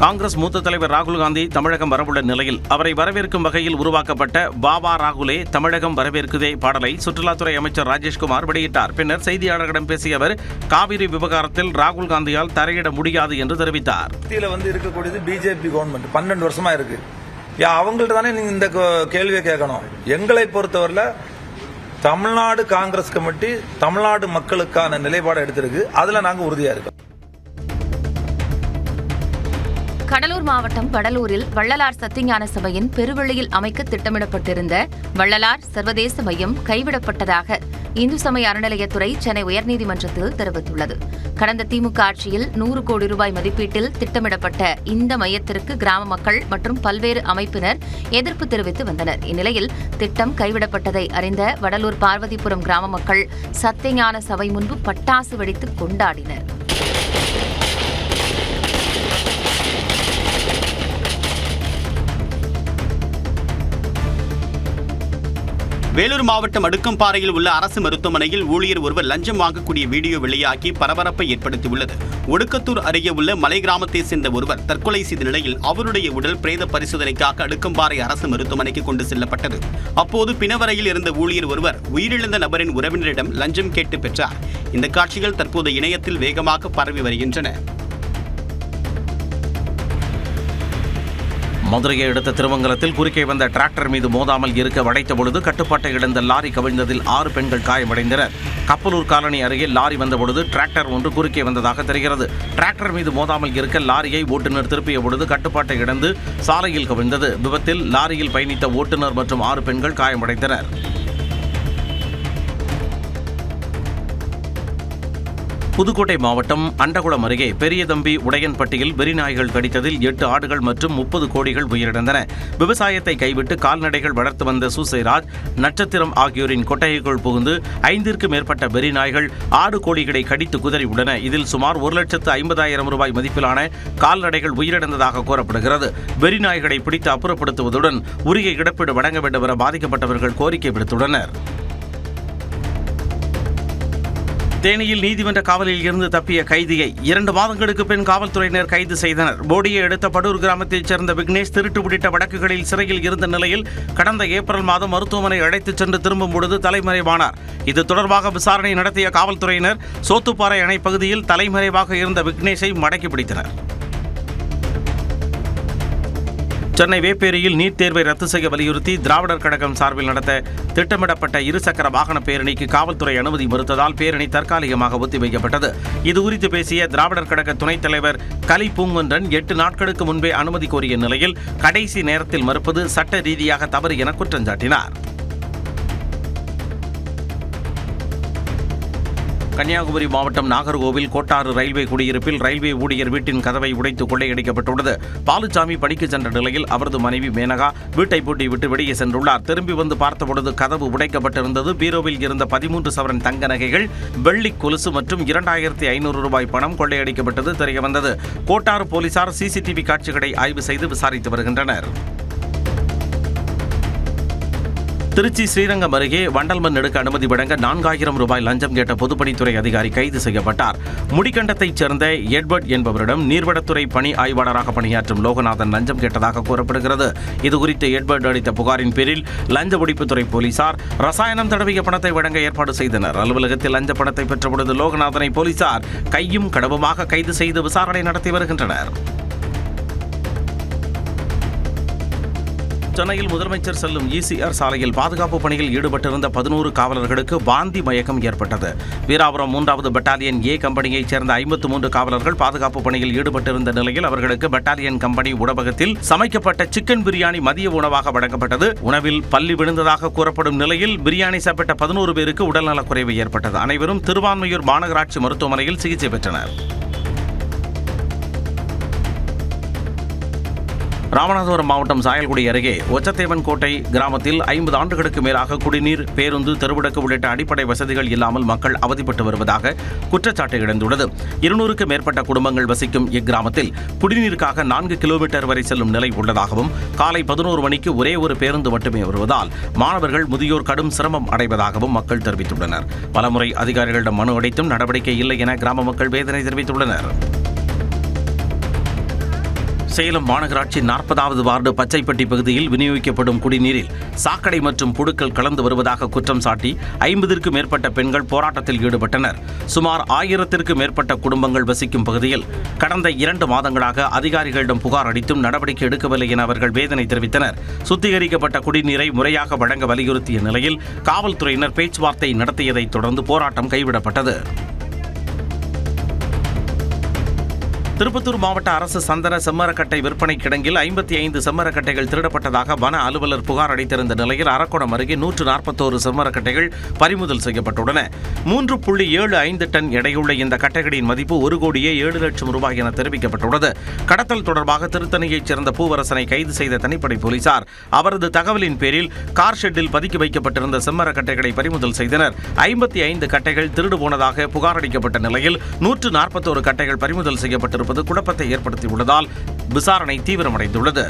காங்கிரஸ் மூத்த தலைவர் ராகுல் காந்தி தமிழகம் வரவுள்ள நிலையில் அவரை வரவேற்கும் வகையில் உருவாக்கப்பட்ட பாபா ராகுலே தமிழகம் வரவேற்குதே பாடலை சுற்றுலாத்துறை அமைச்சர் ராஜேஷ்குமார் வெளியிட்டார். பின்னர் செய்தியாளர்களிடம் பேசிய அவர் காவிரி விவகாரத்தில் ராகுல் காந்தியால் தலையிட முடியாது என்று தெரிவித்தார். இருக்கக்கூடியது பிஜேபி கவர்மெண்ட் 12 வருஷமா இருக்கு. அவங்கள்ட்ட தானே நீங்க இந்த கேள்வியை கேட்கணும். எங்களை பொறுத்தவரையில தமிழ்நாடு காங்கிரஸ் கமிட்டி தமிழ்நாடு மக்களுக்கான நிலைப்பாடு எடுத்திருக்கு. அதுல நாங்க உறுதியா இருக்கோம். கடலூர் மாவட்டம் வடலூரில் வள்ளலார் சத்தியஞான சபையின் பெருவெளியில் அமைக்க திட்டமிடப்பட்டிருந்த வள்ளலார் சர்வதேச மையம் கைவிடப்பட்டதாக இந்து சமய அறநிலையத்துறை சென்னை உயர்நீதிமன்றத்தில் தெரிவித்துள்ளது. கடந்த திமுக ஆட்சியில் 100 கோடி ரூபாய் மதிப்பீட்டில் திட்டமிடப்பட்ட இந்த மையத்திற்கு கிராம மக்கள் மற்றும் பல்வேறு அமைப்பினர் எதிர்ப்பு தெரிவித்து வந்தனர். இந்நிலையில் திட்டம் கைவிடப்பட்டதை அறிந்த வடலூர் பார்வதிபுரம் கிராம மக்கள் சத்தியஞான சபை முன்பு பட்டாசு வெடித்து கொண்டாடினர். வேலூர் மாவட்டம் அடுக்கம்பாறையில் உள்ள அரசு மருத்துவமனையில் ஊழியர் ஒருவர் லஞ்சம் வாங்கக்கூடிய வீடியோ வெளியாகி பரபரப்பை ஏற்படுத்தியுள்ளது. ஒடுக்கத்தூர் அருகே உள்ள மலை கிராமத்தை சேர்ந்த ஒருவர் தற்கொலை செய்த நிலையில் அவருடைய உடல் பிரேத பரிசோதனைக்காக அடுக்கம்பாறை அரசு மருத்துவமனைக்கு கொண்டு செல்லப்பட்டது. அப்போது பிணவரையில் இருந்த ஊழியர் ஒருவர் உயிரிழந்த நபரின் உறவினரிடம் லஞ்சம் கேட்டு பெற்றார். இந்த காட்சிகள் தற்போது இணையத்தில் வேகமாக பரவி வருகின்றன. மதுரையை அடுத்த திருமங்கலத்தில் குறுக்கே வந்த டிராக்டர் மீது மோதாமல் இருக்க வளைத்த பொழுது கட்டுப்பாட்டை இழந்த லாரி கவிழ்ந்ததில் 6 பெண்கள் காயமடைந்தனர். கப்பலூர் காலனி அருகே லாரி வந்தபொழுது டிராக்டர் ஒன்று குறுக்கே வந்ததாக தெரிகிறது. டிராக்டர் மீது மோதாமல் இருக்க லாரியை ஓட்டுநர் திருப்பிய பொழுது கட்டுப்பாட்டை இழந்து சாலையில் கவிழ்ந்தது. விபத்தில் லாரியில் பயணித்த ஓட்டுநர் மற்றும் 6 பெண்கள் காயமடைந்தனர். புதுக்கோட்டை மாவட்டம் அண்டகுளம் அருகே பெரியதம்பி உடையன்பட்டியில் வெறிநாய்கள் கடித்ததில் 8 ஆடுகள் மற்றும் 30 கோழிகள் உயிரிழந்தன. விவசாயத்தை கைவிட்டு கால்நடைகள் வளர்த்து வந்த சூசைராஜ், நட்சத்திரம் ஆகியோரின் கொட்டகைக்குள் புகுந்து 5க்கும் மேற்பட்ட வெறிநாய்கள் ஆடு கோழிகளை கடித்து குதறியுள்ளன. இதில் சுமார் 1,50,000 ரூபாய் மதிப்பிலான கால்நடைகள் உயிரிழந்ததாக கூறப்படுகிறது. வெறிநாய்களை பிடித்து அப்புறப்படுத்துவதுடன் உரிய இழப்பீடு வழங்க வேண்டும் என பாதிக்கப்பட்டவர்கள் கோரிக்கை விடுத்துள்ளனர். தேனியில் நீதிமன்ற காவலில் இருந்து தப்பிய கைதியை 2 மாதங்களுக்கு பின் காவல்துறையினர் கைது செய்தனர். போடியை அடுத்த படூர் கிராமத்தைச் சேர்ந்த விக்னேஷ் திருட்டு உள்ளிட்ட வழக்குகளில் சிறையில் இருந்த நிலையில் கடந்த ஏப்ரல் மாதம் மருத்துவமனை அழைத்துச் சென்று திரும்பும் பொழுது தலைமறைவானார். இது தொடர்பாக விசாரணை நடத்திய காவல்துறையினர் சோத்துப்பாறை அணை பகுதியில் தலைமறைவாக இருந்த விக்னேஷை மடக்கி பிடித்தனர். சென்னை வேப்பேரியில் நீட் தேர்வை ரத்து செய்ய வலியுறுத்தி திராவிடர் கழகம் சார்பில் நடத்த திட்டமிடப்பட்ட 2 சக்கர வாகன பேரணிக்கு காவல்துறை அனுமதி மறுத்ததால் பேரணி தற்காலிகமாக ஒத்திவைக்கப்பட்டது. இதுகுறித்து பேசிய திராவிடர் கழக துணைத் தலைவர் கலி பூங்குன்றன் 8 நாட்களுக்கு முன்பே அனுமதி கோரிய நிலையில் கடைசி நேரத்தில் மறுப்பது சட்ட ரீதியாக தவறு என குற்றம் சாட்டினார். கன்னியாகுமரி மாவட்டம் நாகர்கோவில் கோட்டாறு ரயில்வே குடியிருப்பில் ரயில்வே ஊழியர் வீட்டின் கதவை உடைத்து கொள்ளையடிக்கப்பட்டுள்ளது. பாலுசாமி பணிக்கு சென்ற நிலையில் அவரது மனைவி மேனகா வீட்டை பூட்டிவிட்டு வெளியே சென்றுள்ளார். திரும்பி வந்து பார்த்தபொழுது கதவு உடைக்கப்பட்டிருந்தது. பீரோவில் இருந்த 13 சவரன் தங்க நகைகள், வெள்ளி கொலுசு மற்றும் 2,500 ரூபாய் பணம் கொள்ளையடிக்கப்பட்டது தெரியவந்தது. கோட்டாறு போலீசார் சிசிடிவி காட்சிகளை ஆய்வு செய்து விசாரித்து வருகின்றனர். திருச்சி ஸ்ரீரங்கம் அருகே வண்டல்மண் எடுக்க அனுமதி வழங்க 4,000 ரூபாய் லஞ்சம் கேட்ட பொதுப்பணித்துறை அதிகாரி கைது செய்யப்பட்டார். முடிக்கண்டத்தைச் சேர்ந்த எட்வர்ட் என்பவரிடம் நீர்வளத்துறை பணி ஆய்வாளராக பணியாற்றும் லோகநாதன் லஞ்சம் கேட்டதாக கூறப்படுகிறது. இதுகுறித்து எட்வர்ட் அளித்த புகாரின் பேரில் லஞ்ச ஒழிப்புத்துறை போலீசார் ரசாயனம் தடவிய பணத்தை வழங்க ஏற்பாடு செய்தனர். அலுவலகத்தில் லஞ்ச பணத்தை பெற்றபொழுது லோகநாதனை போலீசார் கையும் கடவுமாக கைது செய்து விசாரணை நடத்தி வருகின்றனர். சென்னையில் முதலமைச்சர் செல்லும் ECR சாலையில் பாதுகாப்பு பணியில் ஈடுபட்டிருந்த 11 காவலர்களுக்கு வாந்தி மயக்கம் ஏற்பட்டது. வீராபுரம் 3வது பெட்டாலியன் A கம்பெனியைச் சேர்ந்த 53 காவலர்கள் பாதுகாப்பு பணியில் ஈடுபட்டிருந்த நிலையில் அவர்களுக்கு பெட்டாலியன் கம்பெனி உணவகத்தில் சமைக்கப்பட்ட சிக்கன் பிரியாணி மதிய உணவாக வழங்கப்பட்டது. உணவில் பல்லி விழுந்ததாக கூறப்படும் நிலையில் பிரியாணி சாப்பிட்ட 11 பேருக்கு உடல்நலக்குறைவு ஏற்பட்டது. அனைவரும் திருவான்மையூர் மாநகராட்சி மருத்துவமனையில் சிகிச்சை பெற்றனர். ராமநாதபுரம் மாவட்டம் சாயல்குடி அருகே ஒச்சத்தேவன் கோட்டை கிராமத்தில் 50 ஆண்டுகளுக்கு மேலாக குடிநீர், பேருந்து, தெருவிளக்கு உள்ளிட்ட அடிப்படை வசதிகள் இல்லாமல் மக்கள் அவதிப்பட்டு வருவதாக குற்றச்சாட்டு எழுந்துள்ளது. 200க்கும் மேற்பட்ட குடும்பங்கள் வசிக்கும் இக்கிராமத்தில் குடிநீருக்காக 4 கிலோமீட்டர் வரை செல்லும் நிலை உள்ளதாகவும் காலை 11 மணிக்கு ஒரே ஒரு பேருந்து மட்டுமே வருவதால் மாணவர்கள், முதியோர் கடும் சிரமம் அடைவதாகவும் மக்கள் தெரிவித்துள்ளனர். பலமுறை அதிகாரிகளிடம் மனு அளித்தும் நடவடிக்கை இல்லை என கிராம மக்கள் வேதனை தெரிவித்துள்ளனர். சேலம் மாநகராட்சி 40வது வார்டு பச்சைப்பட்டி பகுதியில் விநியோகிக்கப்படும் குடிநீரில் சாக்கடை மற்றும் புழுக்கள் கலந்து வருவதாக குற்றம் சாட்டி 50க்கும் மேற்பட்ட பெண்கள் போராட்டத்தில் ஈடுபட்டனர். சுமார் 1000த்திற்கும் மேற்பட்ட குடும்பங்கள் வசிக்கும் பகுதியில் கடந்த 2 மாதங்களாக அதிகாரிகளிடம் புகார் அளித்தும் நடவடிக்கை எடுக்கவில்லை என அவர்கள் வேதனை தெரிவித்தனர். சுத்திகரிக்கப்பட்ட குடிநீரை முறையாக வழங்க வலியுறுத்திய நிலையில் காவல்துறையினர் பேச்சுவார்த்தை நடத்தியதைத் தொடர்ந்து போராட்டம் கைவிடப்பட்டது. திருப்பத்தூர் மாவட்ட அரசு சந்தன செம்மரக்கட்டை விற்பனை கிடங்கில் 55 செம்மரக்கட்டைகள் திருடப்பட்டதாக வன அலுவலர் புகார் அளித்திருந்த நிலையில் அரக்கோணம் அருகே 141 செம்மரக்கட்டைகள் பறிமுதல் செய்யப்பட்டுள்ளன. 3.75 டன் எடையுள்ள இந்த கட்டைகளின் மதிப்பு 1,07,00,000 ரூபாய் என தெரிவிக்கப்பட்டுள்ளது. கடத்தல் தொடர்பாக திருத்தணியைச் சேர்ந்த பூவரசனை கைது செய்த தனிப்படை போலீசார் அவரது தகவலின் பேரில் கார் ஷெட்டில் பதுக்கி வைக்கப்பட்டிருந்த செம்மரக்கட்டைகளை பறிமுதல் செய்தனர். 55 கட்டைகள் திருடு போனதாக புகார் அளிக்கப்பட்ட நிலையில் 141 கட்டைகள் பறிமுதல் செய்யப்பட்டிருப்பது குழப்பத்தை ஏற்படுத்தியுள்ளதால் விசாரணை தீவிரமடைந்துள்ளது.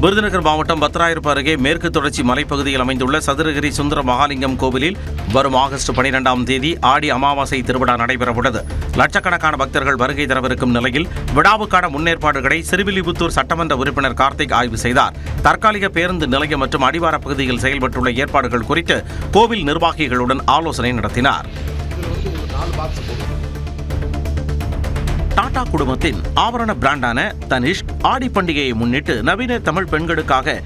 விருதுநகர் மாவட்டம் பத்ராயிருப்பு அருகே மேற்கு தொடர்ச்சி மலைப்பகுதியில் அமைந்துள்ள சதுரகிரி சுந்தர மகாலிங்கம் கோவிலில் வரும் ஆகஸ்ட் 12ஆம் தேதி ஆடி அமாவாசை திருவிழா நடைபெறவுள்ளது. லட்சக்கணக்கான பக்தர்கள் வருகை தரவிருக்கும் நிலையில் விழாவுக்கான முன்னேற்பாடுகளை சிறுவில்லிபுத்தூர் சட்டமன்ற உறுப்பினர் கார்த்திக் ஆய்வு செய்தார். தற்காலிக பேருந்து நிலையம் மற்றும் அடிவார பகுதியில் செயல்பட்டுள்ள ஏற்பாடுகள் குறித்து கோவில் நிர்வாகிகளுடன் ஆலோசனை நடத்தினார். டாடா குடும்பத்தின் ஆபரண பிராண்டான தனிஷ்க் ஆடி பண்டிகையை முன்னிட்டு நவீன தமிழ் பெண்களுக்காக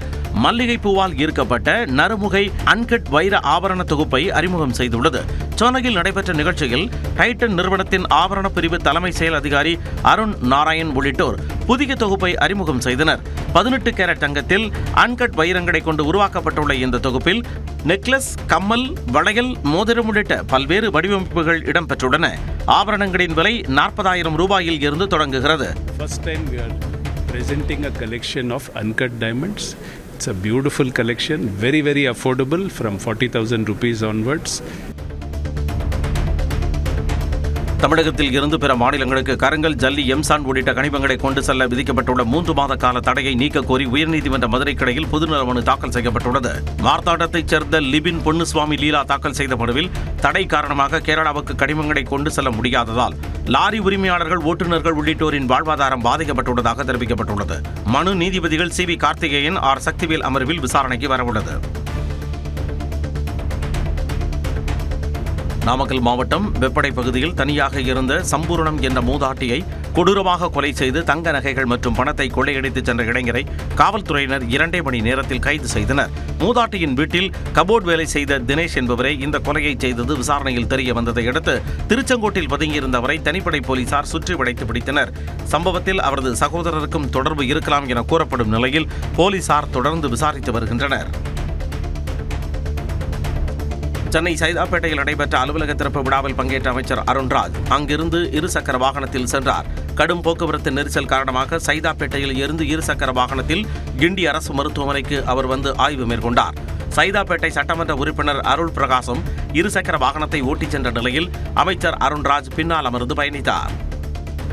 மல்லிகை பூவால் ஈர்க்கப்பட்ட நறுமுகை அன்கட் வைர ஆபரண தொகுப்பை அறிமுகம் செய்துள்ளது. சென்னையில் நடைபெற்ற நிகழ்ச்சியில் டைட்டன் நிறுவனத்தின் ஆபரண பிரிவு தலைமை செயல் அதிகாரி அருண் நாராயண் உள்ளிட்டோர் புதிய தொகுப்பை அறிமுகம் செய்தனர். 18 கேரட் தங்கத்தில் அன்கட் வைரங்களை கொண்டு உருவாக்கப்பட்டுள்ள இந்த தொகுப்பில் நெக்லஸ், கம்மல், வளையல், மோதிரம் உள்ளிட்ட பல்வேறு வடிவமைப்புகள் இடம்பெற்றுள்ளன. ஆபரணங்களின் விலை 40,000 ரூபாயில் இருந்து தொடங்குகிறது. First time we are presenting a collection of uncut diamonds. It's a beautiful collection, very very affordable from 40,000 rupees onwards. தமிழகத்தில் இருந்து பிற மாநிலங்களுக்கு கருங்கல், ஜல்லி, எம்சான் உள்ளிட்ட கனிமங்களை கொண்டு செல்ல விதிக்கப்பட்டுள்ள 3 மாத கால தடையை நீக்க கோரி உயர்நீதிமன்ற மதுரை கிளையில் பொதுநல மனு தாக்கல் செய்யப்பட்டுள்ளது. மார்த்தாண்டத்தைச் சேர்ந்த லிபின் பொன்னுசுவாமி லீலா தாக்கல் செய்த மனுவில் தடை காரணமாக கேரளாவுக்கு கனிமங்களை கொண்டு செல்ல முடியாததால் லாரி உரிமையாளர்கள், ஓட்டுநர்கள் உள்ளிட்டோரின் வாழ்வாதாரம் பாதிக்கப்பட்டுள்ளதாக தெரிவிக்கப்பட்டுள்ளது. மனு நீதிபதிகள் சி.வி. கார்த்திகேயன், ஆர். சக்திவேல் அமர்வில் விசாரணைக்கு வரவுள்ளது. நாமக்கல் மாவட்டம் வெப்படை பகுதியில் தனியாக இருந்த சம்பூரணம் என்ற மூதாட்டியை கொடூரமாக கொலை செய்து தங்க நகைகள் மற்றும் பணத்தை கொள்ளையடித்துச் சென்ற இளைஞரை காவல்துறையினர் 2 மணி நேரத்தில் கைது செய்தனர். மூதாட்டியின் வீட்டில் கபோர்ட் வேலை செய்த தினேஷ் என்பவரே இந்த கொலையை செய்தது விசாரணையில் தெரிய வந்ததை அடுத்து திருச்செங்கோட்டில் பதுங்கியிருந்தவரை தனிப்படை போலீசார் சுற்றி வளைத்து பிடித்தனர். சம்பவத்தில் அவரது சகோதரருக்கும் தொடர்பு இருக்கலாம் என கூறப்படும் நிலையில் போலீசார் தொடர்ந்து விசாரித்து வருகின்றனர். சென்னை சைதாப்பேட்டையில் நடைபெற்ற அலுவலக திறப்பு விழாவில் பங்கேற்ற அமைச்சர் அருண்ராஜ் அங்கிருந்து இருசக்கர வாகனத்தில் சென்றார். கடும் போக்குவரத்து நெரிசல் காரணமாக சைதாப்பேட்டையில் இருந்து இருசக்கர வாகனத்தில் கிண்டி அரசு மருத்துவமனைக்கு அவர் வந்து ஆய்வு மேற்கொண்டார். சைதாப்பேட்டை சட்டமன்ற உறுப்பினர் அருள் பிரகாசம் இருசக்கர வாகனத்தை ஓட்டிச் சென்ற நிலையில் அமைச்சர் அருண்ராஜ் பின்னால் அமர்ந்து பயணித்தார்.